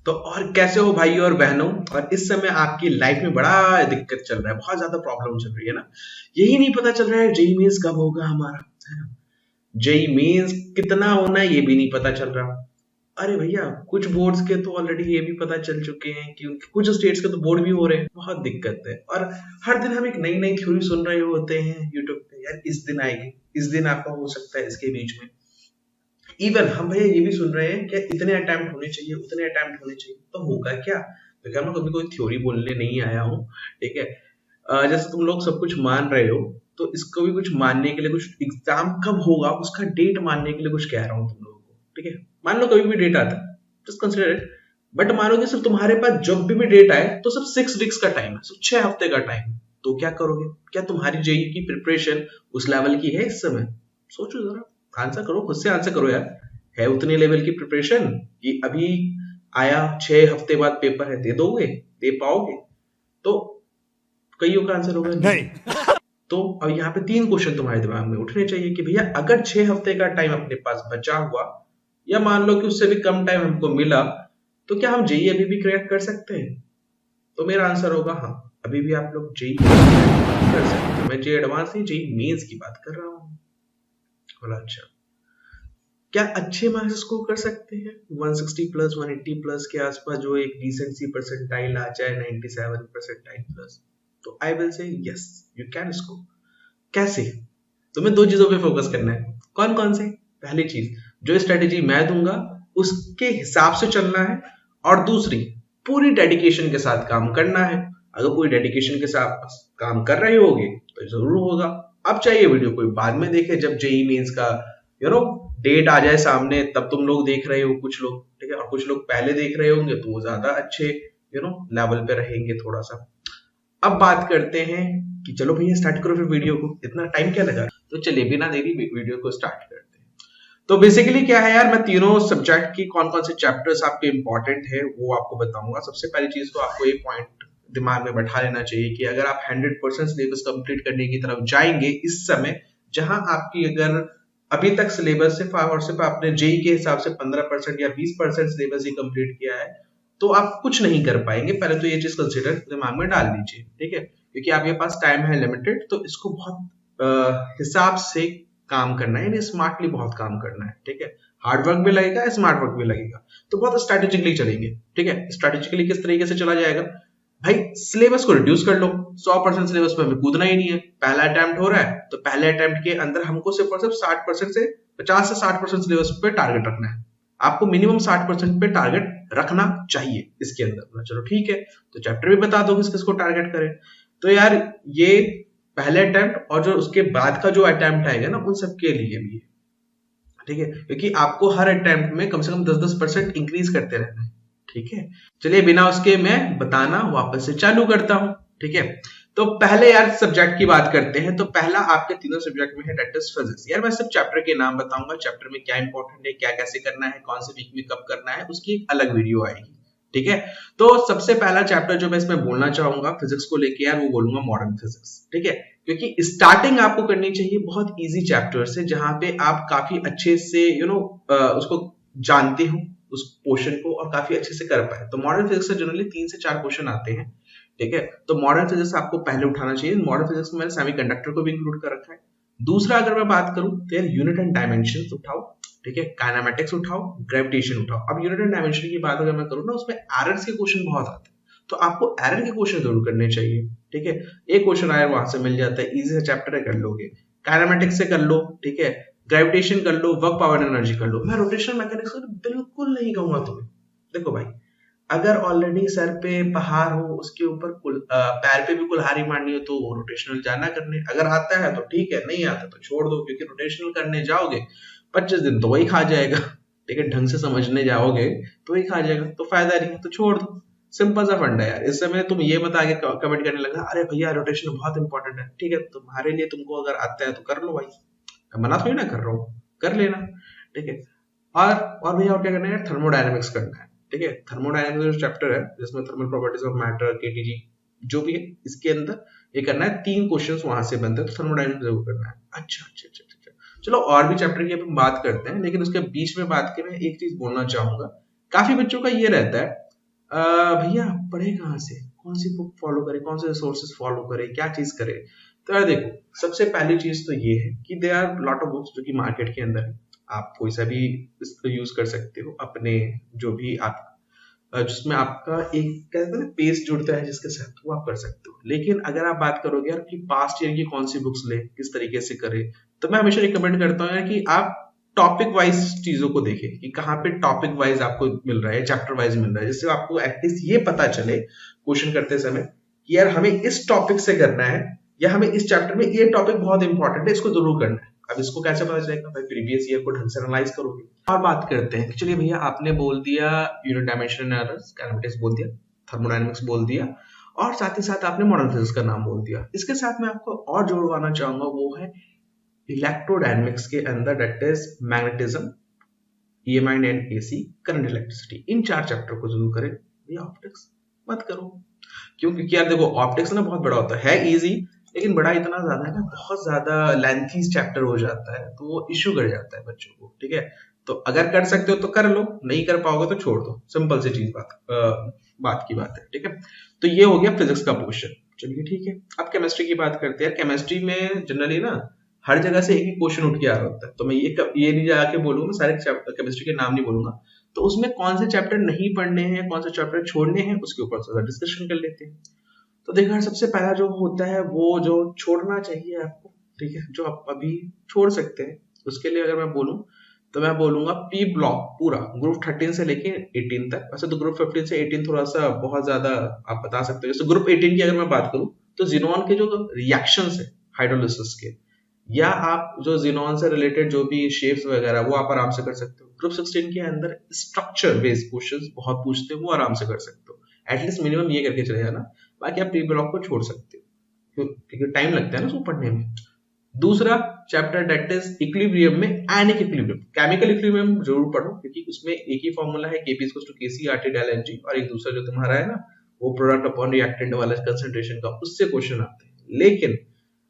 तो और कैसे हो भाई और बहनों। और इस समय आपकी लाइफ में बड़ा दिक्कत चल रहा है, बहुत ज्यादा प्रॉब्लम चल रही है ना। यही नहीं पता चल रहा है जेई मीन्स कब होगा हमारा, है ना। जेई मीन्स कितना होना है ये भी नहीं पता चल रहा। अरे भैया कुछ बोर्ड्स के तो ऑलरेडी ये भी पता चल चुके हैं कि कुछ स्टेट्स के तो बोर्ड भी हो रहे हैं। बहुत दिक्कत है। और हर दिन हम एक नई नई थ्योरी सुन रहे होते हैं यूट्यूब पे, यार इस दिन आएगी, इस दिन आपका हो सकता है इसके बीच में। इवन हम भैया ये भी सुन रहे हैं कि इतने अटेम्प्ट होने चाहिए, उतने अटेम्प्ट होने चाहिए, तो होगा क्या। क्योंकि मैं कभी कोई थ्योरी बोलने नहीं आया हूँ, ठीक है। जैसे तुम लोग सब कुछ मान रहे हो, तो इसको भी कुछ मानने के लिए, कुछ एग्जाम कब होगा उसका डेट मानने के लिए कुछ कह रहा हूँ तुम लोगों को, ठीक है। मान लो कभी भी डेट आता है, जस्ट कंसिडर इट। बट मानोगे सिर्फ तुम्हारे पास जब भी डेट आए तो सिर्फ 6 वीक्स का टाइम है, सिर्फ 6 हफ्ते का टाइम है। तो क्या करोगे? क्या तुम्हारी जेई की प्रिपरेशन उस लेवल की है इस समय? सोचो जरा, आंसर करो, खुद से आंसर करो यार। है उतने लेवल की प्रिपरेशन कि अभी आया 6 हफ्ते बाद पेपर है, दे दोगे, दे पाओगे? तो कईयों का आंसर होगा नहीं। तो अब यहाँ पे 3 क्वेश्चन तुम्हारे दिमाग में उठने चाहिए कि भैया अगर 6 हफ्ते का टाइम अपने पास बचा हुआ, या मान लो कि उससे भी कम टाइम हमको मिला, तो क्या हम जेई अभी भी क्रैक कर सकते हैं? तो मेरा आंसर होगा हाँ, अभी भी आप लोग जेई कर सकते हैं। मैं जेई एडवांस नहीं, जेई मेंस की बात कर रहा हूँ। बोला अच्छा, क्या अच्छे मार्क्स स्कोर कर सकते हैं 160 प्लस 180 प्लस के आसपास, जो एक डिसेंट सी परसेंटाइल आ जाए 97 परसेंटाइल प्लस? तो I will say yes, you can score. कैसे? तुम्हें 2 चीजों पे फोकस करना है। कौन कौन से? पहली चीज, जो स्ट्रेटेजी मैं दूंगा उसके हिसाब से चलना है। और दूसरी, पूरी डेडिकेशन के साथ काम करना है। अगर पूरी डेडिकेशन के साथ काम कर रहे होगे तो जरूर होगा। अब चाहिए वीडियो कोई बाद में देखे, जब जेई मेंस का डेट आ जाए सामने, तब तुम लोग देख रहे हो कुछ लोग, ठीक है। और कुछ लोग पहले देख रहे होंगे तो वो ज्यादा अच्छे लेवल पे रहेंगे थोड़ा सा। अब बात करते हैं कि चलो भैया स्टार्ट करो फिर वीडियो को, इतना टाइम क्या लगा। तो चलिए बिना देरी वीडियो को स्टार्ट करते हैं। तो बेसिकली क्या है यार, मैं तीनों सब्जेक्ट की कौन कौन से चैप्टर्स आपके इंपॉर्टेंट है वो आपको बताऊंगा। सबसे पहली चीज तो आपको एक पॉइंट दिमाग में बैठा लेना चाहिए कि अगर आप 100% सिलेबस कंप्लीट करने की तरफ जाएंगे इस समय, जहां आपकी अगर अभी तक सिलेबस सिर्फ और सिर्फ आपने जेई के हिसाब से 15% या 20% सिलेबस ही कंप्लीट किया है, तो आप कुछ नहीं कर पाएंगे। पहले तो ये चीज कंसिडर दिमाग में डाल लीजिए, ठीक है। क्योंकि आपके पास टाइम है लिमिटेड, तो इसको बहुत हिसाब से काम करना है, यानी स्मार्टली बहुत काम करना है, ठीक है। हार्ड वर्क भी लगेगा, स्मार्ट वर्क भी लगेगा। तो बहुत स्ट्रेटेजिकली चलेंगे, ठीक है। स्ट्रेटेजिकली किस तरीके से चला जाएगा भाई? सिलेबस को रिड्यूस कर लो। 100% सिलेबस में हमें कूदना ही नहीं है। पहला अटेम्प्ट हो रहा है तो पहले अटेम्प्ट के अंदर हमको सिर्फ और सिर्फ 60% से 50 से 60% सिलेबस पे टारगेट रखना है। आपको मिनिमम 60% पे टारगेट रखना चाहिए इसके अंदर। चलो ठीक है, तो चैप्टर भी बता दो किस किस को टारगेट करें। तो यार ये पहले अटेम्प्ट और जो उसके बाद का जो अटेम्प्ट आएगा ना, उन सबके लिए भी है, ठीक है। क्योंकि आपको हर अटेम्प्ट में कम से कम 10-10% इंक्रीज करते रहना है, ठीक है। चलिए बिना उसके मैं बताना वापस से चालू करता हूं, ठीक है। तो पहले यार सब्जेक्ट की बात करते हैं। तो पहला आपके तीनों सब्जेक्ट में है दैट इज फिजिक्स। यार मैं सिर्फ चैप्टर के नाम बताऊंगा, चैप्टर में क्या इंपॉर्टेंट है, क्या कैसे करना है, कौन से वीक में कब करना है, उसकी एक अलग वीडियो आएगी, ठीक है। तो सबसे पहला चैप्टर जो मैं इसमें बोलना चाहूंगा फिजिक्स को लेके यार, वो बोलूंगा मॉडर्न फिजिक्स, ठीक है। क्योंकि स्टार्टिंग आपको करनी चाहिए बहुत इजी चैप्टर से, जहां पे आप काफी अच्छे से उसको जानते हो उस पोर्शन को, और काफी अच्छे से कर पाए। तो मॉडर्न फिजिक्स से जनरली 3 से 4 क्वेश्चन आते हैं, ठीक है। तो मॉडर्न फिजिक्स आपको पहले उठाना चाहिए। मॉडर्न फिजिक्स में मैंने सेमीकंडक्टर को भी इंक्लूड कर रखा है। दूसरा अगर मैं बात करूं तो यार यूनिट एंड डायमेंशन उठाओ, ठीक है। काइनेमेटिक्स उठाओ, ग्रेविटेशन उठाओ। अब यूनिट एंड डायमेंशन की बात अगर मैं करूं ना, उसमें एरर्स के क्वेश्चन बहुत आते हैं, तो आपको एरर के क्वेश्चन जरूर करने चाहिए, ठीक है। एक क्वेश्चन आया वहां से मिल जाता है, इजी सा चैप्टर है, कर लोगे। काइनेमेटिक्स से कर लो, ठीक है। ग्रेविटेशन कर लो, वर्क पावर एनर्जी कर लो। मैं रोटेशनल मैकेनिक्स बिल्कुल नहीं कहूंगा तुम्हें। देखो भाई, अगर ऑलरेडी सर पे पहाड़ हो, उसके ऊपर पैर पे भी कुल्हाड़ी मारनी हो, तो रोटेशनल जाना करने। अगर आता है तो ठीक है, नहीं आता तो छोड़ दो। क्योंकि रोटेशनल करने जाओगे 25 दिन तो वही खा जाएगा, ठीक है। ढंग से समझने जाओगे तो वही खा जाएगा, तो फायदा नहीं, तो छोड़ दो। सिंपल सा फंडा यार। इस समय तुम ये मत आगे कमेंट करने लगा, अरे भैया रोटेशन बहुत इंपॉर्टेंट है, ठीक है। तुम्हारे लिए, तुमको अगर आता है तो कर लो भाई, मैं मना थोड़ी ना कर रहा हूँ, कर लेना, ठीक है। और भैया और क्या करना है? थर्मोडायनेमिक्स करना है, ठीक है। थर्मोडायनेमिक्स जो चैप्टर है, जिसमें thermal properties of matter, KTG जो भी है, इसके अंदर ये करना है। 3 क्वेश्चंस वहां से बनते हैं, तो थर्मोडायनेमिक्स जरूर करना है। अच्छा अच्छा अच्छा अच्छा, चलो और भी चैप्टर की अपन बात करते हैं, लेकिन उसके बीच में बात करें, एक चीज बोलना चाहूंगा। काफी बच्चों का ये रहता है भैया पढ़े कहाँ से, कौन सी बुक फॉलो करें, कौन से रिसोर्सेज फॉलो करें, क्या चीज करें। तो यार देखो, सबसे पहली चीज तो ये है कि they are lot of books जो कि मार्केट के अंदर है। आप कोई सा भी इसको यूज कर सकते हो अपने, जो भी आप जिसमें आपका एक कहते हैं ना पेज जुड़ता है जिसके साथ, वो आप कर सकते हो। लेकिन अगर आप बात करोगे यार कि पास्ट ईयर की कौन सी बुक्स ले, किस तरीके से करें, तो मैं हमेशा रिकमेंड करता हूँ यार कि आप टॉपिक वाइज चीजों को देखें कि कहाँ पे टॉपिक वाइज आपको मिल रहा है, चैप्टर वाइज मिल रहा है, जिससे आपको एटलीस्ट ये पता चले क्वेश्चन करते समय कि यार हमें इस टॉपिक से करना है, या हमें इस चैप्टर में ये टॉपिक बहुत इंपॉर्टेंट है, इसको जरूर करना है। अब इसको कैसे पता चलेगा भाई, प्रीवियस ईयर को ढंग से एनालाइज करोगे। और बात करते हैं कि चलिए भैया आपने बोल दिया यूनिट डायमेंशन एरर्स, काइनेमेटिक्स बोल दिया, थर्मोडायनेमिक्स बोल दिया, और साथ ही साथ आपने मॉडर्न फिजिक्स का नाम बोल दिया। इसके साथ मैं आपको और जोड़वाना चाहूंगा, वो है इलेक्ट्रोडायनेमिक्स के अंदर, that is magnetism, EMI and AC, current electricity. In 4 chapter को जरूर करें भैया, ऑप्टिक्स मत करो। क्यों? क्योंकि यार देखो ऑप्टिक्स ना बहुत बड़ा होता है इजी, लेकिन बड़ा इतना ज्यादा है ना, बहुत ज्यादा लेंथी चैप्टर हो जाता है, तो वो इश्यू कर जाता है बच्चों को। ठीक है, तो अगर कर सकते हो तो कर लो, नहीं कर पाओगे तो छोड़ दो, सिंपल सी चीज बात की बात है। ठीक है, तो ये हो गया फिजिक्स का पोर्शन। चलिए ठीक है, अब केमिस्ट्री की बात करते हैं। केमिस्ट्री में जनरली ना हर जगह से एक ही क्वेश्चन उठ के आ रहा होता है, तो मैं ये नहीं जाके बोलूंगा, मैं सारे केमिस्ट्री के नाम नहीं बोलूंगा। तो उसमें कौन से चैप्टर नहीं पढ़ने हैं, कौन से चैप्टर छोड़ने हैं, उसके ऊपर थोड़ा डिस्कशन कर लेते हैं। तो देखो सबसे पहला जो होता है वो जो छोड़ना चाहिए आपको, ठीक है, जो आप अभी छोड़ सकते हैं, उसके लिए अगर मैं बोलूं तो मैं बोलूंगा पी ब्लॉक पूरा, ग्रुप 13 से लेके 18 तक। वैसे तो ग्रुप 15 से 18 थोड़ा सा बहुत ज्यादा आप बता सकते हो। जैसे ग्रुप 18 की अगर मैं बात करूं तो जिनॉन के जो रिएक्शंस है हाइड्रोलिसिस के, या आप जो जिनॉन से रिलेटेड जो भी शेप्स वगैरह, वो आप आराम से कर सकते हो। ग्रुप 16 के अंदर स्ट्रक्चर बेस्ड क्वेश्चंस बहुत पूछते हैं, वो आराम से कर सकते हो। एटलीस्ट मिनिमम ये करके चले जाना, बाकी आप प्री ब्लॉक को छोड़ सकते हो क्योंकि टाइम लगता है ना उसको पढ़ने में। दूसरा चैप्टर डेट इज इक्विलिब्रियम में आयनिक इक्विलिब्रियम, केमिकल इक्विलिब्रियम जरूर पढ़ो, क्योंकि उसमें एक ही फॉर्मूला है Kp = Kc RT del Ng, और एक दूसरा जो तुम्हारा है ना वो प्रोडक्ट अपॉन रिएक्टेंट वाला कंसंट्रेशन का, उससे क्वेश्चन आते हैं। लेकिन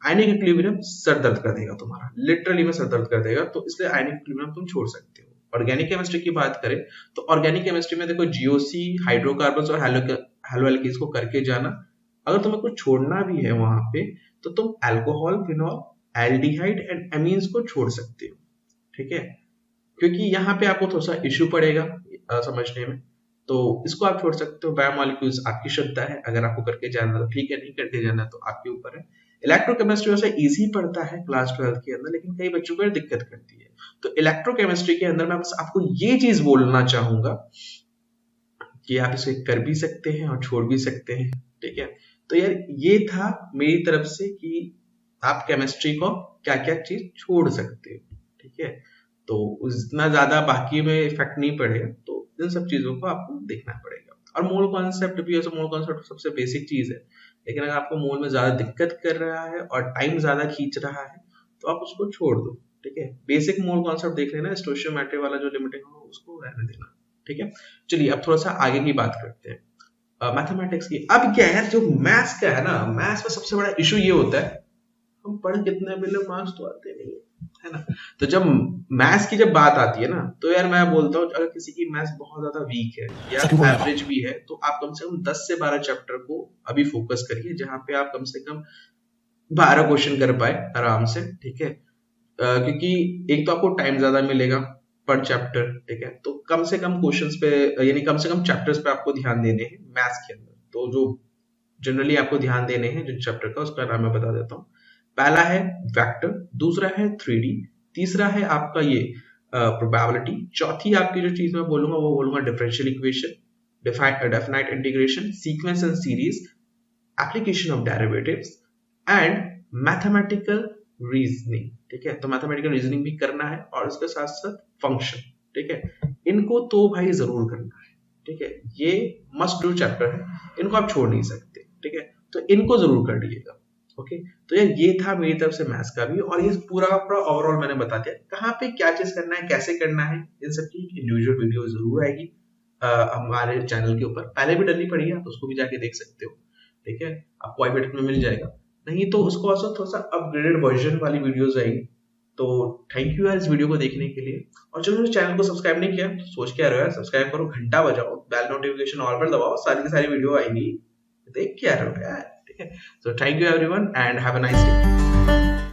आयनिक इक्विलिब्रियम सर दर्द कर देगा तुम्हारा, लिटरली में सर दर्द कर देगा, तो इसलिए आयनिक इक्विलिब्रियम तुम छोड़ सकते हो। ऑर्गेनिक केमिस्ट्री की बात करें तो ऑर्गेनिक केमिस्ट्री में देखो GOC, हाइड्रोकार्बन्स और हेलो एल्कीन्स को करके जाना। अगर तुम्हें कुछ छोड़ना भी है वहां पे तो तुम alcohol, phenol, aldehyde and amines को छोड़ सकते हो। ठीक है, क्योंकि यहाँ पे आपको थोड़ा सा इश्यू पड़ेगा समझने में, तो इसको आप छोड़ सकते हो। बायोमॉलिक्यूल्स आपकी श्रद्धा है, अगर आपको करके जाना तो ठीक है, नहीं करके जाना तो आपके ऊपर है। इलेक्ट्रोकेमिस्ट्री वैसे इजी पड़ता है क्लास 12 के अंदर, लेकिन कई बच्चों को दिक्कत करती है। तो इलेक्ट्रोकेमिस्ट्री के अंदर मैं बस आपको ये चीज बोलना चाहूंगा कि आप इसे कर भी सकते हैं और छोड़ भी सकते हैं। ठीक है, तो यार ये था मेरी तरफ से कि आप केमिस्ट्री को क्या क्या चीज छोड़ सकते हो। ठीक है, तो उतना ज्यादा बाकी में इफेक्ट नहीं पड़ेगा, तो इन सब चीजों को आपको देखना पड़ेगा। और मोल कॉन्सेप्ट भी ऐसा, मोल कॉन्सेप्ट सबसे बेसिक चीज है, लेकिन अगर आपको मोल में ज्यादा दिक्कत कर रहा है और टाइम ज्यादा खींच रहा है तो आप उसको छोड़ दो। ठीक है, बेसिक मोल कॉन्सेप्ट देख लेना, स्टोइचियोमेट्री वाला जो लिमिटिंग हो उसको रहने देना। ठीक है, चलिए अब थोड़ा सा आगे की बात करते हैं मैथमेटिक्स की। अब क्या है, जो मैथ्स का है ना, मैथ्स में सबसे बड़ा इशू ये होता है हम पढ़ कितने मिले, मार्क्स तो आते नहीं है ना। तो जब मैथ्स की जब बात आती है ना, तो यार मैं बोलता हूँ अगर किसी की मैथ्स बहुत ज्यादा वीक है या एवरेज भी है, तो आप कम से कम 10 से 12 चैप्टर को अभी फोकस करिए, जहां पे आप कम से कम 12 क्वेश्चन कर पाए आराम से। ठीक है, क्योंकि एक तो आपको टाइम ज्यादा मिलेगा पर चैप्टर। ठीक है, तो कम से कम क्वेश्चंस पे, यानी कम से कम चैप्टर्स पे आपको ध्यान देने हैं मैथ्स के अंदर। तो जो जनरली आपको ध्यान देने हैं जिन चैप्टर का, उसका नाम मैं बता देता हूँ। पहला है वेक्टर, दूसरा है 3D, तीसरा है आपका ये प्रोबेबिलिटी, चौथी आपकी जो चीज मैं बोलूंगा वो बोलूंगा differential equation, definite integration, sequence and series, application of derivatives and mathematical reasoning. ठीक है, तो मैथमेटिकल रीजनिंग भी करना है और इसके साथ साथ फंक्शन। ठीक है, इनको तो भाई जरूर करना है। ठीक है, ये मस्ट डू चैप्टर है, इनको आप छोड़ नहीं सकते। ठीक है, तो इनको जरूर कर लीजिएगा। ओके, तो यार ये था मेरी तरफ से मैथ्स का भी, और ये पूरा ओवरऑल मैंने बता दिया कहाँ पे क्या चीज करना है, कैसे करना है। इन सब की इंडिविजुअल वीडियो जरूर आएगी हमारे चैनल के ऊपर, पहले भी डली पड़ी है, आप उसको भी जाके देख सकते हो। ठीक है, आपको आई बटन में मिल जाएगा, नहीं तो उसको थोड़ा सा अपग्रेडेड वर्जन वाली वीडियोस आएगी, तो थैंक यू यार इस वीडियो को देखने के लिए। और चलो चैनल को सब्सक्राइब नहीं किया सोच क्या रहे हो यार, सब्सक्राइब करो, घंटा बजाओ, बेल नोटिफिकेशन ऑल पर दबाओ, सारी की सारी वीडियो आएंगी, देख क्या रहे हो यार, ठीक है। So thank you everyone and have a nice day.